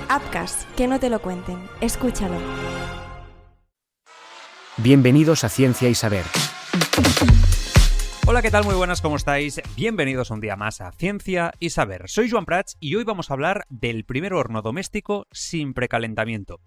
Appcast, que no te lo cuenten. Escúchalo. Bienvenidos a Ciencia y Saber. Hola, ¿qué tal? Muy buenas, ¿cómo estáis? Bienvenidos un día más a Ciencia y Saber. Soy Joan Prats y hoy vamos a hablar del primer horno doméstico sin precalentamiento.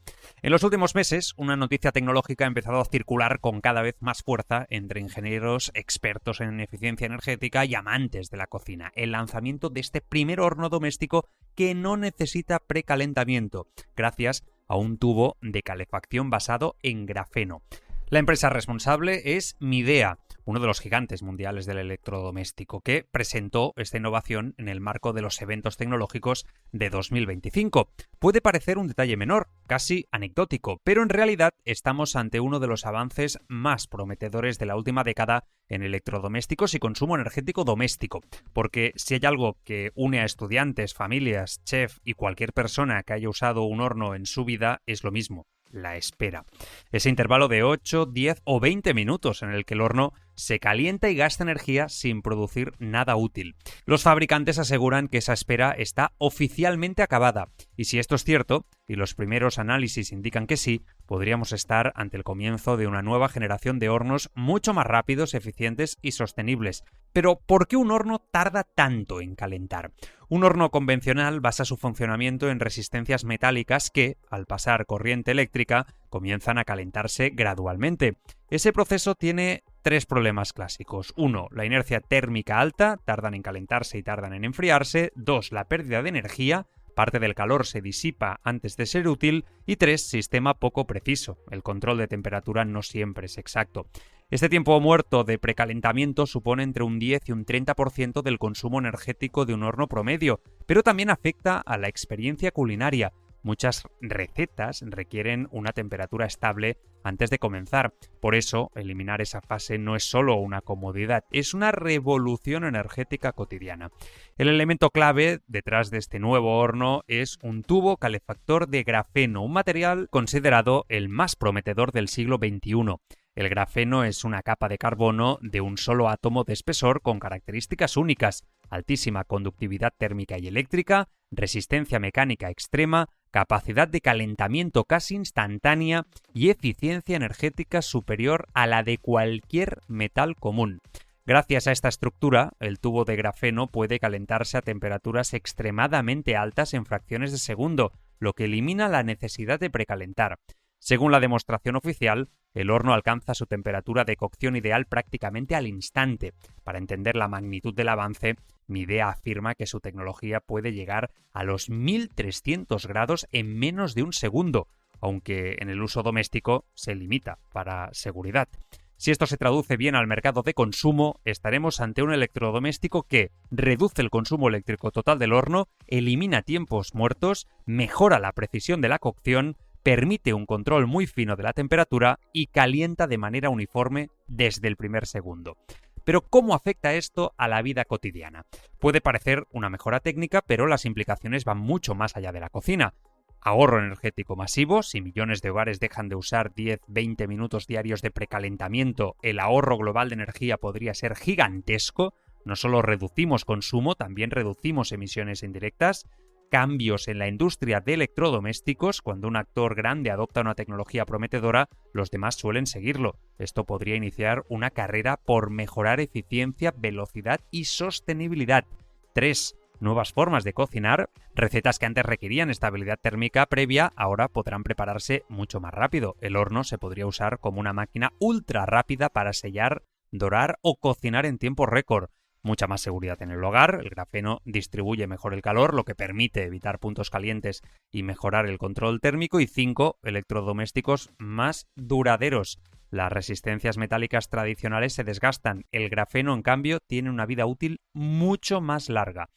En los últimos meses, una noticia tecnológica ha empezado a circular con cada vez más fuerza entre ingenieros, expertos en eficiencia energética y amantes de la cocina. El lanzamiento de este primer horno doméstico que no necesita precalentamiento, gracias a un tubo de calefacción basado en grafeno. La empresa responsable es Midea, uno de los gigantes mundiales del electrodoméstico, que presentó esta innovación en el marco de los eventos tecnológicos de 2025. Puede parecer un detalle menor, casi anecdótico, pero en realidad estamos ante uno de los avances más prometedores de la última década en electrodomésticos y consumo energético doméstico, porque si hay algo que une a estudiantes, familias, chef y cualquier persona que haya usado un horno en su vida, es lo mismo: la espera. Ese intervalo de 8, 10 o 20 minutos en el que el horno se calienta y gasta energía sin producir nada útil. Los fabricantes aseguran que esa espera está oficialmente acabada, y si esto es cierto, y los primeros análisis indican que sí, podríamos estar ante el comienzo de una nueva generación de hornos mucho más rápidos, eficientes y sostenibles. Pero, ¿por qué un horno tarda tanto en calentar? Un horno convencional basa su funcionamiento en resistencias metálicas que, al pasar corriente eléctrica, comienzan a calentarse gradualmente. Ese proceso tiene tres problemas clásicos. 1. La inercia térmica alta, tardan en calentarse y tardan en enfriarse. 2. La pérdida de energía, parte del calor se disipa antes de ser útil. Y 3. Sistema poco preciso, el control de temperatura no siempre es exacto. Este tiempo muerto de precalentamiento supone entre un 10 y un 30% del consumo energético de un horno promedio, pero también afecta a la experiencia culinaria. Muchas recetas requieren una temperatura estable antes de comenzar. Por eso, eliminar esa fase no es solo una comodidad, es una revolución energética cotidiana. El elemento clave detrás de este nuevo horno es un tubo calefactor de grafeno, un material considerado el más prometedor del siglo XXI. El grafeno es una capa de carbono de un solo átomo de espesor con características únicas: altísima conductividad térmica y eléctrica, resistencia mecánica extrema, capacidad de calentamiento casi instantánea y eficiencia energética superior a la de cualquier metal común. Gracias a esta estructura, el tubo de grafeno puede calentarse a temperaturas extremadamente altas en fracciones de segundo, lo que elimina la necesidad de precalentar. Según la demostración oficial, el horno alcanza su temperatura de cocción ideal prácticamente al instante. Para entender la magnitud del avance, Midea afirma que su tecnología puede llegar a los 1300 grados en menos de un segundo, aunque en el uso doméstico se limita para seguridad. Si esto se traduce bien al mercado de consumo, estaremos ante un electrodoméstico que reduce el consumo eléctrico total del horno, elimina tiempos muertos, mejora la precisión de la cocción, permite un control muy fino de la temperatura y calienta de manera uniforme desde el primer segundo. Pero ¿cómo afecta esto a la vida cotidiana? Puede parecer una mejora técnica, pero las implicaciones van mucho más allá de la cocina. Ahorro energético masivo: si millones de hogares dejan de usar 10-20 minutos diarios de precalentamiento, el ahorro global de energía podría ser gigantesco. No solo reducimos consumo, también reducimos emisiones indirectas. Cambios en la industria de electrodomésticos: cuando un actor grande adopta una tecnología prometedora, los demás suelen seguirlo. Esto podría iniciar una carrera por mejorar eficiencia, velocidad y sostenibilidad. 3. Nuevas formas de cocinar: recetas que antes requerían estabilidad térmica previa, ahora podrán prepararse mucho más rápido. El horno se podría usar como una máquina ultra rápida para sellar, dorar o cocinar en tiempo récord. Mucha más seguridad en el hogar: el grafeno distribuye mejor el calor, lo que permite evitar puntos calientes y mejorar el control térmico. Y 5. Electrodomésticos más duraderos: las resistencias metálicas tradicionales se desgastan, el grafeno, en cambio, tiene una vida útil mucho más larga.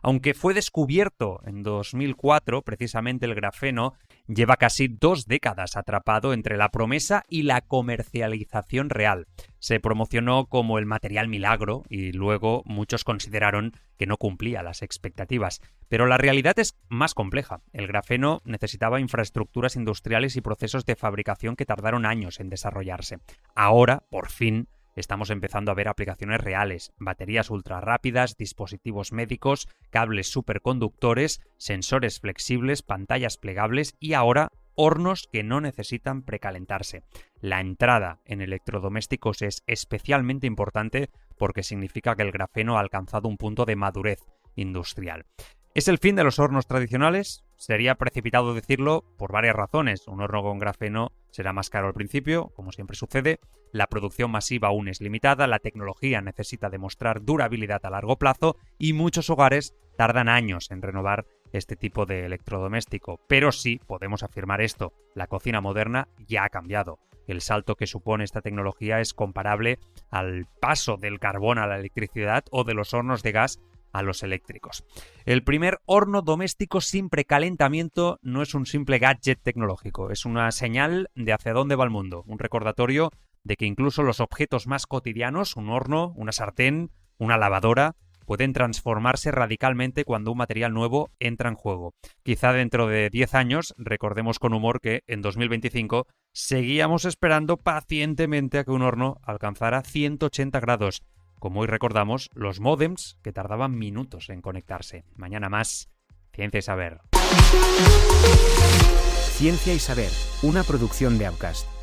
Aunque fue descubierto en 2004, precisamente el grafeno lleva casi 2 décadas atrapado entre la promesa y la comercialización real. Se promocionó como el material milagro y luego muchos consideraron que no cumplía las expectativas. Pero la realidad es más compleja. El grafeno necesitaba infraestructuras industriales y procesos de fabricación que tardaron años en desarrollarse. Ahora, por fin, estamos empezando a ver aplicaciones reales, baterías ultra rápidas, dispositivos médicos, cables superconductores, sensores flexibles, pantallas plegables y ahora hornos que no necesitan precalentarse. La entrada en electrodomésticos es especialmente importante porque significa que el grafeno ha alcanzado un punto de madurez industrial. ¿Es el fin de los hornos tradicionales? Sería precipitado decirlo por varias razones. Un horno con grafeno será más caro al principio, como siempre sucede, la producción masiva aún es limitada, la tecnología necesita demostrar durabilidad a largo plazo y muchos hogares tardan años en renovar este tipo de electrodoméstico. Pero sí podemos afirmar esto, la cocina moderna ya ha cambiado. El salto que supone esta tecnología es comparable al paso del carbón a la electricidad o de los hornos de gas a los eléctricos. El primer horno doméstico sin precalentamiento no es un simple gadget tecnológico, es una señal de hacia dónde va el mundo, un recordatorio de que incluso los objetos más cotidianos, un horno, una sartén, una lavadora, pueden transformarse radicalmente cuando un material nuevo entra en juego. Quizá dentro de 10 años recordemos con humor que en 2025 seguíamos esperando pacientemente a que un horno alcanzara 180 grados. Como hoy recordamos, los módems que tardaban minutos en conectarse. Mañana más, Ciencia y Saber. Ciencia y Saber, una producción de Outcast.